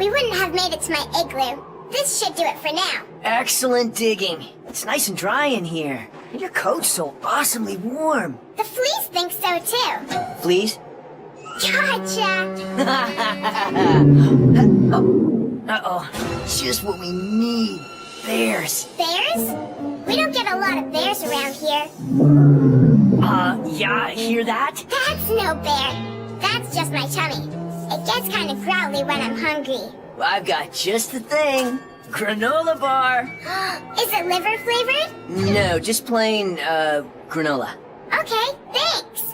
we wouldn't have made it to my igloo. This should do it for now. Excellent digging. It's nice and dry in here. And your coat's so awesomely warm. The fleas think so too. Fleas? Gotcha! Uh-oh. Just what we need. Bears. Bears? We don't get a lot of bears around here. Yeah, hear that? That's no bear. That's just my tummy. It gets kind of growly when I'm hungry. I've got just the thing. Granola bar. Is it liver flavored? No, just plain, granola. Okay, thanks.